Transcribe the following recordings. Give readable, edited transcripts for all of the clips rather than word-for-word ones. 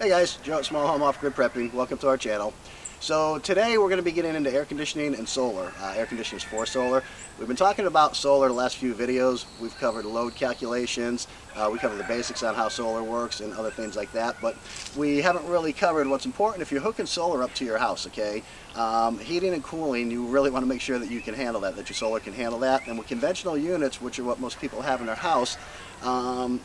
Hey guys, Joe at Small Home Off Grid Prepping. Welcome to our channel. So today we're going to be getting into air conditioning and solar. Air conditioners for solar. We've been talking about solar the last few videos. We've covered load calculations. We covered the basics on how solar works and other things like that. But we haven't really covered what's important if you're hooking solar up to your house, okay? Heating and cooling, you really want to make sure that you can handle that, that your solar can handle that. And with conventional units, which are what most people have in their house,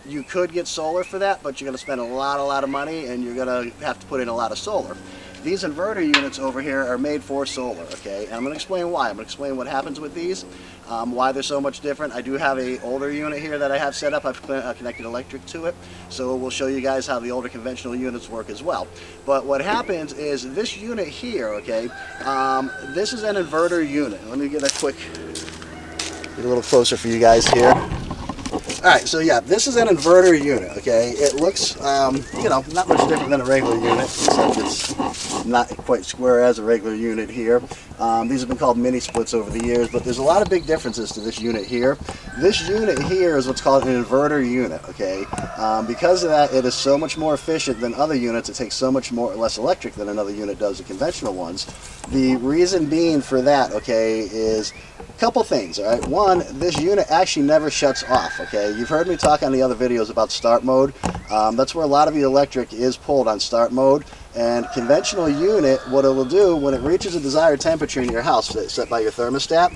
you could get solar for that, but you're going to spend a lot of money and you're going to have to put in a lot of solar. These inverter units over here are made for solar, okay? And I'm going to explain why. I'm going to explain what happens with these, why they're so much different. I do have an older unit here that I have set up. I've connected electric to it, so we'll show you guys how the older conventional units work as well. But what happens is this unit here, okay, this is an inverter unit. Let me get a little closer for you guys here. Alright, so yeah, this is an inverter unit, okay? It looks, not much different than a regular unit, except it's not quite square as a regular unit here. These have been called mini splits over the years, but there's a lot of big differences to this unit here. This unit here is what's called an inverter unit, okay? Because of that, it is so much more efficient than other units. It takes so much less electric than another unit does, the conventional ones. The reason being for that, okay, is couple things. All right, one, this unit actually never shuts off. Okay, you've heard me talk on the other videos about start mode. That's where a lot of the electric is pulled, on start mode. And conventional unit, what it will do when it reaches a desired temperature in your house set by your thermostat,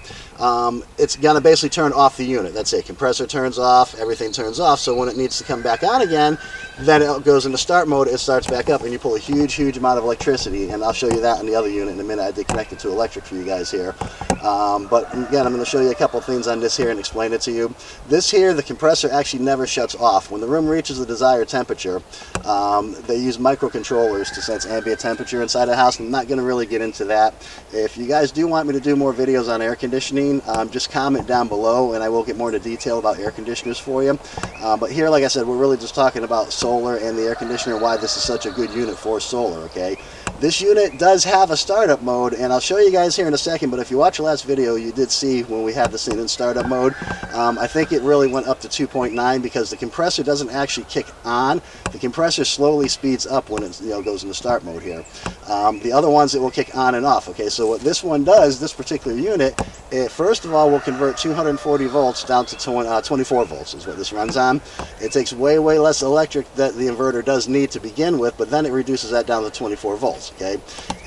it's going to basically turn off the unit. That's it. Compressor turns off, everything turns off. So when it needs to come back on again, then it goes into start mode, it starts back up, and you pull a huge amount of electricity. And I'll show you that in the other unit in a minute. I did connect it to electric for you guys here. But again, I'm going to show you a couple things on this here and explain it to you. This here, the compressor actually never shuts off. When the room reaches the desired temperature, they use microcontrollers to sense ambient temperature inside the house. I'm not going to really get into that. If you guys do want me to do more videos on air conditioning, just comment down below and I will get more into detail about air conditioners for you. But here, like I said, we're really just talking about solar and the air conditioner, why this is such a good unit for solar, okay? This unit does have a startup mode, and I'll show you guys here in a second, but if you watch the last video, you did see when we had this thing in startup mode. I think it really went up to 2.9 because the compressor doesn't actually kick on. The compressor slowly speeds up when it goes into start mode here. The other ones, it will kick on and off. Okay, so what this one does, this particular unit, it first of all will convert 240 volts down to 24 volts is what this runs on. It takes way less electric that the inverter does need to begin with, but then it reduces that down to 24 volts. Okay,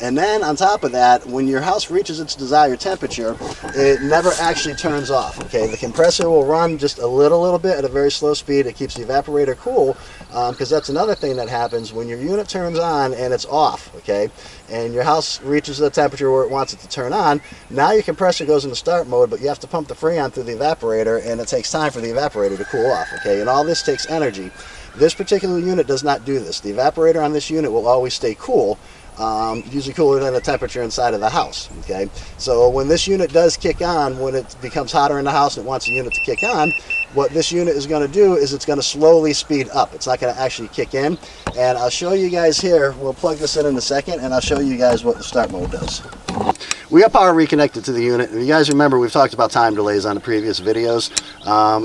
and then on top of that, when your house reaches its desired temperature, it never actually turns off. Okay, the compressor will run just a little bit at a very slow speed. It keeps the evaporator cool, because that's another thing that happens when your unit turns on and it's off. Okay, and your house reaches the temperature where it wants it to turn on. Now your compressor goes into start mode, but you have to pump the freon through the evaporator, and it takes time for the evaporator to cool off. Okay, and all this takes energy. This particular unit does not do this. The evaporator on this unit will always stay cool. Usually cooler than the temperature inside of the house. Okay, so when this unit does kick on, when it becomes hotter in the house and it wants the unit to kick on, what this unit is going to do is it's going to slowly speed up. It's not going to actually kick in, and I'll show you guys here. We'll plug this in a second, and I'll show you guys what the start mode does. We got power reconnected to the unit. If you guys remember, we've talked about time delays on the previous videos.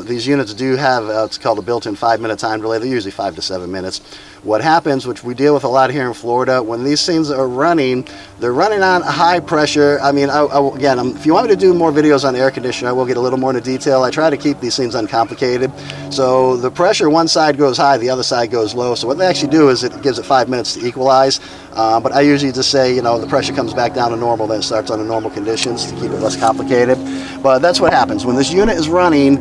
These units do have it's called a built-in 5-minute time delay. They're usually 5 to 7 minutes. What happens, which we deal with a lot here in Florida, when these things are running, they're running on high pressure. I mean, again, if you want me to do more videos on air conditioner, I will get a little more into detail. I try to keep these things uncomplicated. So the pressure, one side goes high, the other side goes low. So what they actually do is it gives it 5 minutes to equalize. But I usually just say, the pressure comes back down to normal, then it starts on the normal conditions to keep it less complicated. But that's what happens. When this unit is running,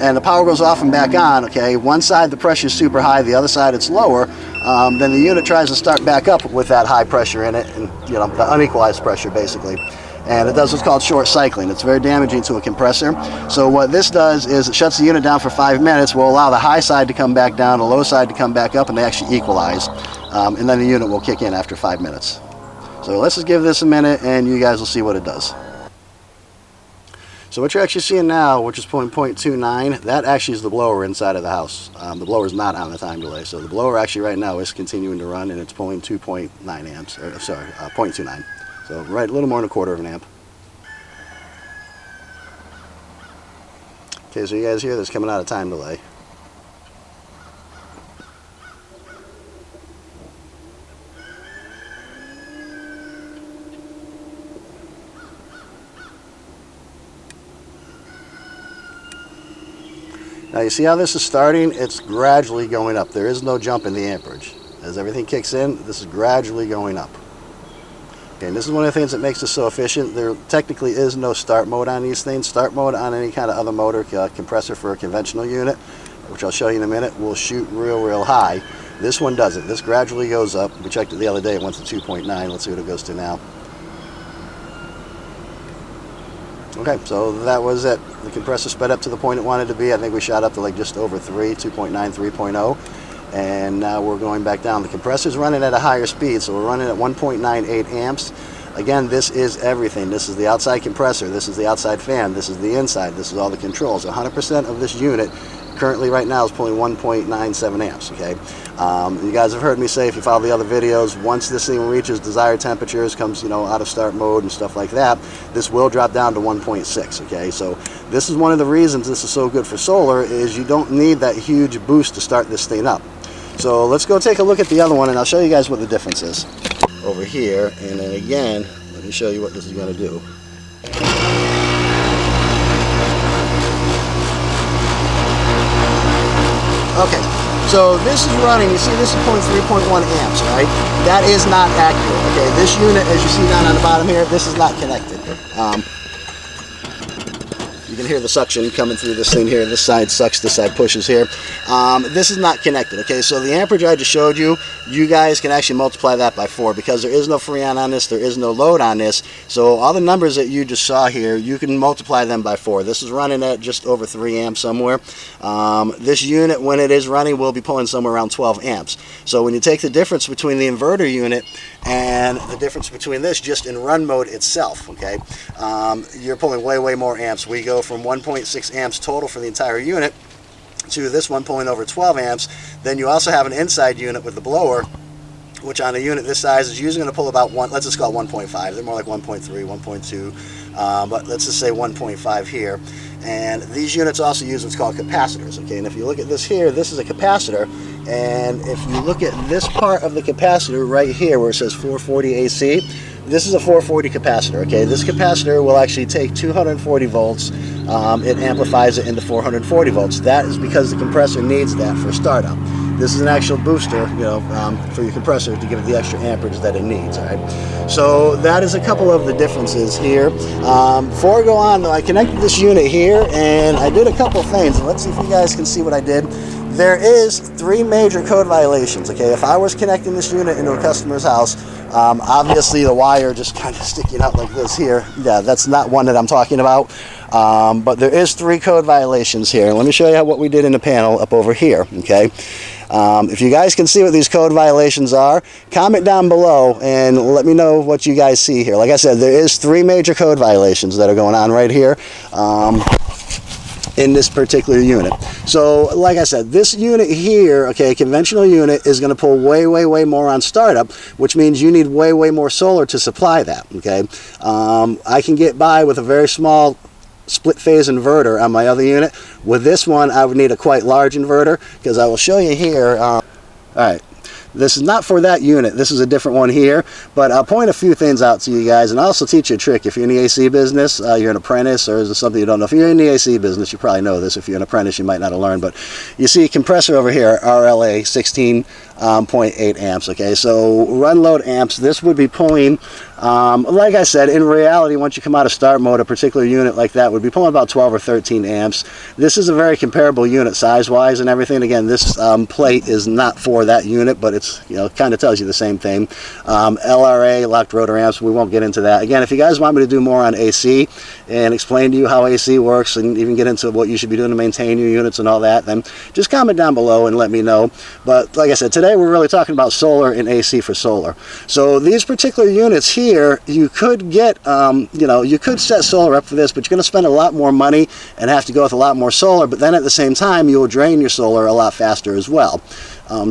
and the power goes off and back on, okay, one side the pressure is super high, the other side it's lower, then the unit tries to start back up with that high pressure in it, and the unequalized pressure basically. And it does what's called short cycling. It's very damaging to a compressor. So what this does is it shuts the unit down for 5 minutes, will allow the high side to come back down, the low side to come back up, and they actually equalize. And then the unit will kick in after 5 minutes. So let's just give this a minute and you guys will see what it does. So what you're actually seeing now, which is 0.29, that actually is the blower inside of the house. The blower is not on the time delay. So the blower actually right now is continuing to run, and it's pulling 2.9 amps, or sorry, 0.29. So right, a little more than 1/4 of an amp. Okay, so you guys hear this coming out of time delay. Now you see how this is starting? It's gradually going up. There is no jump in the amperage. As everything kicks in, this is gradually going up. Okay, and this is one of the things that makes this so efficient. There technically is no start mode on these things. Start mode on any kind of other motor, compressor for a conventional unit, which I'll show you in a minute, will shoot real high. This one doesn't. This gradually goes up. We checked it the other day. It went to 2.9. Let's see what it goes to now. Okay, so that was it. The compressor sped up to the point it wanted to be. I think we shot up to like just over 3, 2.9, 3.0. And now we're going back down. The compressor's running at a higher speed, so we're running at 1.98 amps. Again, this is everything. This is the outside compressor. This is the outside fan. This is the inside. This is all the controls. 100% of this unit currently right now is pulling 1.97 amps, okay? You guys have heard me say, if you follow the other videos, once this thing reaches desired temperatures, comes, out of start mode and stuff like that, this will drop down to 1.6, okay? So this is one of the reasons this is so good for solar, is you don't need that huge boost to start this thing up. So let's go take a look at the other one, and I'll show you guys what the difference is over here. And then again, let me show you what this is going to do. Okay, so this is running, you see this is pulling 3.1 amps, right? That is not accurate, okay? This unit, as you see down on the bottom here, this is not connected. You can hear the suction coming through this thing here. This side sucks, this side pushes here. This is not connected, okay? So the amperage I just showed you, you guys can actually multiply that by 4 because there is no Freon on this, there is no load on this. So all the numbers that you just saw here, you can multiply them by 4. This is running at just over 3 amps somewhere. This unit, when it is running, will be pulling somewhere around 12 amps. So when you take the difference between the inverter unit and the difference between this just in run mode itself, okay, you're pulling way more amps. We go from 1.6 amps total for the entire unit to this one pulling over 12 amps. Then you also have an inside unit with the blower, which on a unit this size is usually going to pull about let's just call it 1.5. They're more like 1.3, 1.2, but let's just say 1.5 here. And these units also use what's called capacitors, okay? And if you look at this here, this is a capacitor, and if you look at this part of the capacitor right here where it says 440 AC, this is a 440 capacitor, okay? This capacitor will actually take 240 volts, it amplifies it into 440 volts. That is because the compressor needs that for startup. This is an actual booster, for your compressor to give it the extra amperage that it needs, all right? So that is a couple of the differences here. Before I go on, though, I connected this unit here, and I did a couple things. Let's see if you guys can see what I did. There is 3 major code violations, okay? If I was connecting this unit into a customer's house, obviously the wire just kind of sticking out like this here, yeah, that's not one that I'm talking about. But there is 3 code violations here. Let me show you what we did in the panel up over here, okay? If you guys can see what these code violations are, comment down below and let me know what you guys see here. Like I said, there is 3 major code violations that are going on right here in this particular unit. So like I said, this unit here, okay, a conventional unit, is going to pull way more on startup, which means you need way more solar to supply that, okay? I can get by with a very small split phase inverter on my other unit. With this one, I would need a quite large inverter, because I will show you here. All right, this is not for that unit, this is a different one here, but I'll point a few things out to you guys, and I'll also teach you a trick. If you're in the AC business, you're an apprentice, or is this something you don't know? If you're in the AC business, you probably know this. If you're an apprentice, you might not have learned, but you see a compressor over here, RLA 16.8 amps, okay? So run load amps, this would be pulling, like I said, in reality, once you come out of start mode, a particular unit like that would be pulling about 12 or 13 amps. This is a very comparable unit size-wise and everything. Again, this plate is not for that unit, but it's, kind of tells you the same thing. LRA, locked rotor amps, we won't get into that. Again, if you guys want me to do more on AC and explain to you how AC works and even get into what you should be doing to maintain your units and all that, then just comment down below and let me know. But like I said, today we're really talking about solar and AC for solar. So these particular units here, you could get, you could set solar up for this, but you're going to spend a lot more money and have to go with a lot more solar, but then at the same time, you will drain your solar a lot faster as well.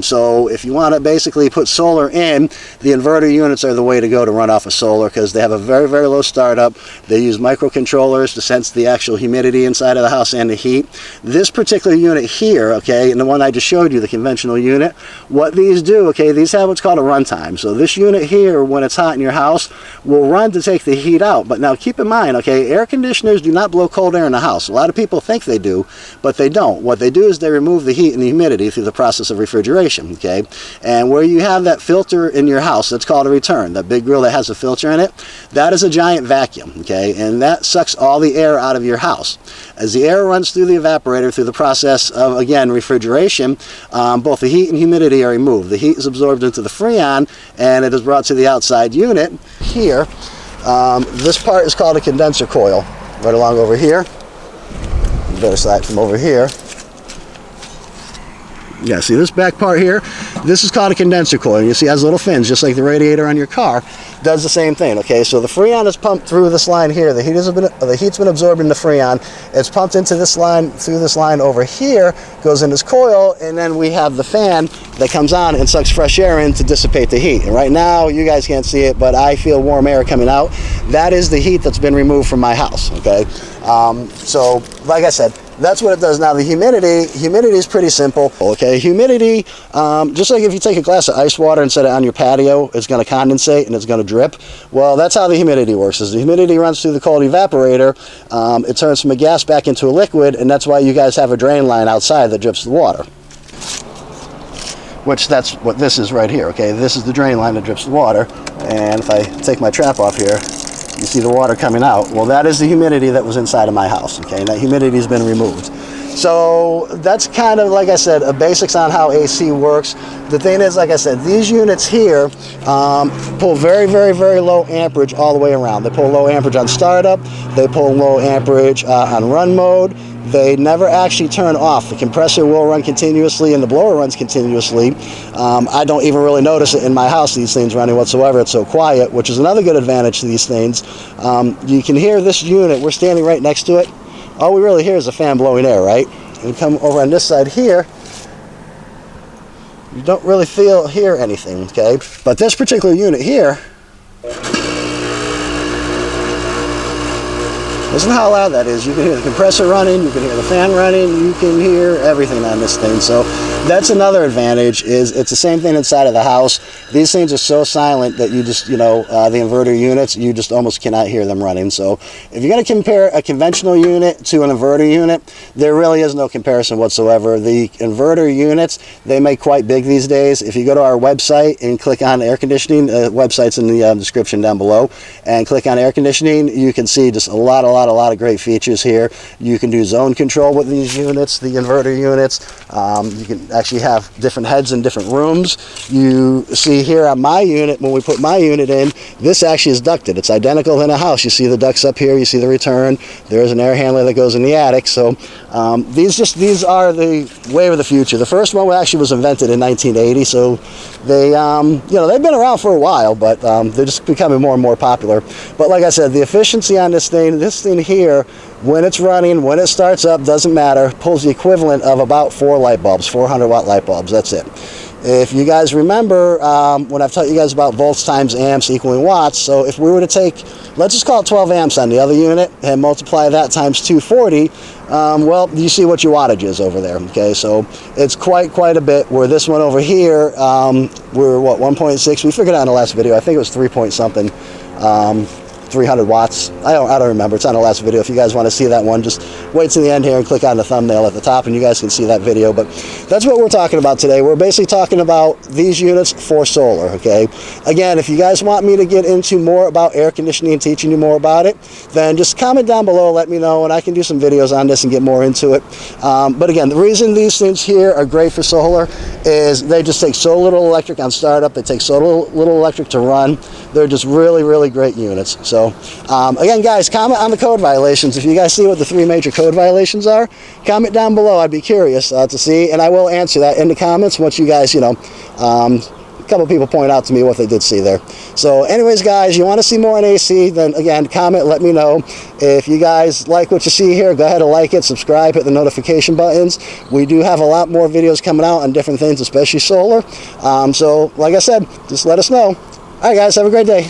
So if you want to basically put solar in, the inverter units are the way to go to run off of solar, because they have a very, very low startup. They use microcontrollers to sense the actual humidity inside of the house and the heat. This particular unit here, okay, and the one I just showed you, the conventional unit, what these do, okay, these have what's called a runtime. So this unit here, when it's hot in your house, will run to take the heat out. But now keep in mind, okay, air conditioners do not blow cold air in the house. A lot of people think they do, but they don't. What they do is they remove the heat and the humidity through the process of refrigeration, okay? And where you have that filter in your house, that's called a return, that big grill that has a filter in it, that is a giant vacuum, okay? And that sucks all the air out of your house. As the air runs through the evaporator through the process of, again, refrigeration, both the heat and humidity are removed. The heat is absorbed into the Freon, and it is brought to the outside unit here. This part is called a condenser coil, right along over here. Better side from over here. Yeah, see this back part here? This is called a condenser coil. You see it has little fins, just like the radiator on your car. Does the same thing, okay? So the Freon is pumped through this line here. The heat's been absorbed in the Freon. It's pumped into this line, through this line over here, goes in this coil, and then we have the fan that comes on and sucks fresh air in to dissipate the heat. And right now, you guys can't see it, but I feel warm air coming out. That is the heat that's been removed from my house, okay? So, like I said, that's what it does. Now the humidity is pretty simple, okay? Humidity, just like if you take a glass of ice water and set it on your patio, it's going to condensate and it's going to drip. Well, that's how the humidity works. As the humidity runs through the cold evaporator, it turns from a gas back into a liquid, and that's why you guys have a drain line outside that drips the water. Which that's what this is right here, okay? This is the drain line that drips the water, and if I take my trap off here, you see the water coming out. Well, that is the humidity that was inside of my house, okay? And that humidity has been removed. So that's kind of, like I said, a basics on how AC works. The thing is, like I said, these units here pull very, very, very low amperage all the way around. They pull low amperage on startup. They pull low amperage on run mode. They never actually turn off. The compressor will run continuously and the blower runs continuously. I don't even really notice it in my house, these things running whatsoever. It's so quiet, which is another good advantage to these things. You can hear this unit. We're standing right next to it. All we really hear is a fan blowing air, right? And come over on this side here, you don't really hear anything, okay? But this particular unit here, listen how loud that is. You can hear the compressor running, you can hear the fan running, you can hear everything on this thing. So that's another advantage, is it's the same thing inside of the house. These things are so silent that you just, the inverter units, you just almost cannot hear them running. So if you're going to compare a conventional unit to an inverter unit, there really is no comparison whatsoever. The inverter units, they make quite big these days. If you go to our website and click on air conditioning, website's in the description down below, and click on air conditioning, you can see just a lot of great features here. You can do zone control with these units, the inverter units. You can actually have different heads in different rooms. You see here on my unit, when we put my unit in, this actually is ducted. It's identical in a house. You see the ducts up here, you see the return. There's an air handler that goes in the attic. So these are the wave of the future. The first one actually was invented in 1980, so they they've been around for a while, but they're just becoming more and more popular. But like I said, the efficiency on this thing here, when it's running, when it starts up, doesn't matter, pulls the equivalent of about 4 light bulbs, 400 watt light bulbs. That's it. If you guys remember, when I've taught you guys about volts times amps equaling watts, so if we were to take, let's just call it 12 amps on the other unit and multiply that times 240, well, you see what your wattage is over there, okay? So it's quite a bit, where this one over here, we're what, 1.6, we figured out in the last video, I think it was 3 point something, 300 watts. I don't remember. It's on the last video. If you guys want to see that one, just wait to the end here and click on the thumbnail at the top and you guys can see that video. But that's what we're talking about today. We're basically talking about these units for solar, okay? Again, if you guys want me to get into more about air conditioning and teaching you more about it, then just comment down below, let me know, and I can do some videos on this and get more into it. But again, the reason these things here are great for solar is they just take so little electric on startup. They take so little electric to run. They're just really great units. So again, guys, comment on the code violations. If you guys see what the 3 major code violations are, comment down below. I'd be curious to see, and I will answer that in the comments once you guys, couple people point out to me what they did see there. So anyways, guys, you want to see more on AC, then again, comment, let me know. If you guys like what you see here, go ahead and like it, subscribe, hit the notification buttons. We do have a lot more videos coming out on different things, especially solar. So like I said, just let us know. All right, guys, have a great day.